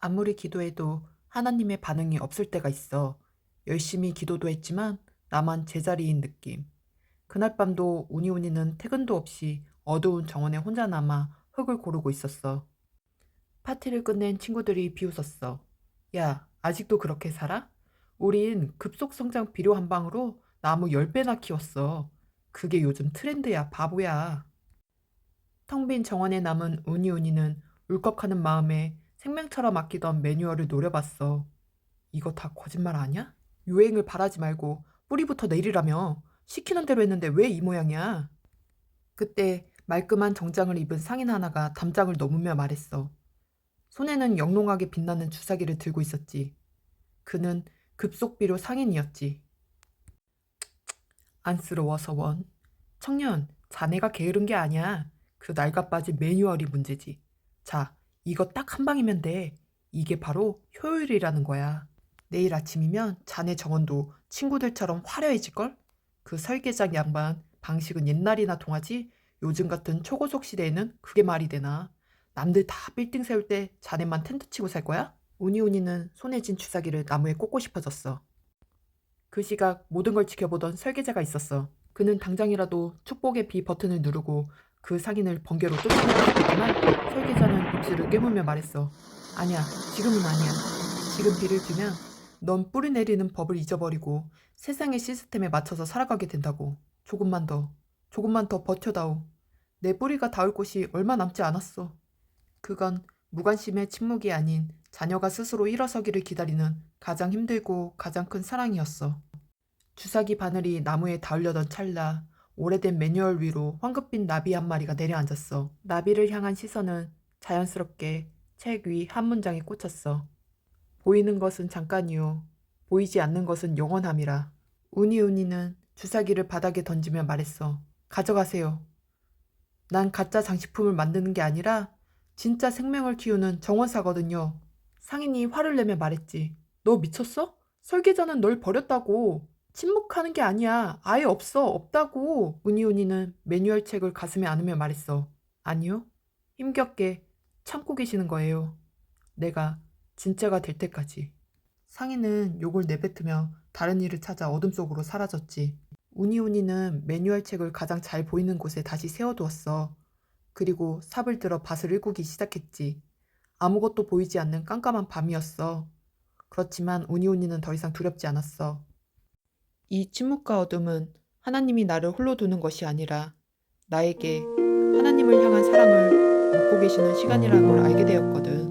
아무리 기도해도 하나님의 반응이 없을 때가 있어. 열심히 기도도 했지만 나만 제자리인 느낌. 그날 밤도 우니우니는 퇴근도 없이 어두운 정원에 혼자 남아 흙을 고르고 있었어. 파티를 끝낸 친구들이 비웃었어. 야, 아직도 그렇게 살아? 우린 급속 성장 비료 한 방으로 나무 10배나 키웠어. 그게 요즘 트렌드야, 바보야. 텅 빈 정원에 남은 우니우니는 울컥하는 마음에 생명처럼 아끼던 매뉴얼을 노려봤어. 이거 다 거짓말 아니야? 유행을 바라지 말고 뿌리부터 내리라며. 시키는 대로 했는데 왜 이 모양이야? 그때 말끔한 정장을 입은 상인 하나가 담장을 넘으며 말했어. 손에는 영롱하게 빛나는 주사기를 들고 있었지. 그는 급속비료 상인이었지. 안쓰러워서 원. 청년, 자네가 게으른 게 아니야. 그 낡아 빠진 매뉴얼이 문제지. 자, 이거 딱 한 방이면 돼. 이게 바로 효율이라는 거야. 내일 아침이면 자네 정원도 친구들처럼 화려해질걸? 그 설계장 양반 방식은 옛날이나 통하지 요즘 같은 초고속 시대에는 그게 말이 되나. 남들 다 빌딩 세울 때 자네만 텐트 치고 살 거야? 우니우니는 손에 쥔 주사기를 나무에 꽂고 싶어졌어. 그 시각 모든 걸 지켜보던 설계자가 있었어. 그는 당장이라도 축복의 비 버튼을 누르고 그 상인을 번개로 쫓아내고 싶었지만 설계자는 입술을 깨물며 말했어. 아니야, 지금은 아니야. 지금 비를 주면 넌 뿌리 내리는 법을 잊어버리고 세상의 시스템에 맞춰서 살아가게 된다고. 조금만 더 버텨다오. 내 뿌리가 닿을 곳이 얼마 남지 않았어. 그건 무관심의 침묵이 아닌 자녀가 스스로 일어서기를 기다리는 가장 힘들고 가장 큰 사랑이었어. 주사기 바늘이 나무에 닿으려던 찰나 오래된 매뉴얼 위로 황급빛 나비 한 마리가 내려앉았어. 나비를 향한 시선은 자연스럽게 책 위 한 문장에 꽂혔어. 보이는 것은 잠깐이요. 보이지 않는 것은 영원함이라. 우니우니는 주사기를 바닥에 던지며 말했어. 가져가세요. 난 가짜 장식품을 만드는 게 아니라 진짜 생명을 키우는 정원사거든요. 상인이 화를 내며 말했지. 너 미쳤어? 설계자는 널 버렸다고. 침묵하는 게 아니야. 아예 없어. 없다고. 우니우니는 매뉴얼 책을 가슴에 안으며 말했어. 아니요. 힘겹게 참고 계시는 거예요. 내가 진짜가 될 때까지. 상인은 욕을 내뱉으며 다른 일을 찾아 어둠 속으로 사라졌지. 우니우니는 매뉴얼 책을 가장 잘 보이는 곳에 다시 세워두었어. 그리고 삽을 들어 밭을 일구기 시작했지. 아무것도 보이지 않는 깜깜한 밤이었어. 그렇지만 우니우니는 더 이상 두렵지 않았어. 이 침묵과 어둠은 하나님이 나를 홀로 두는 것이 아니라 나에게 하나님을 향한 사랑을 묻고 계시는 시간이라는 걸 알게 되었거든.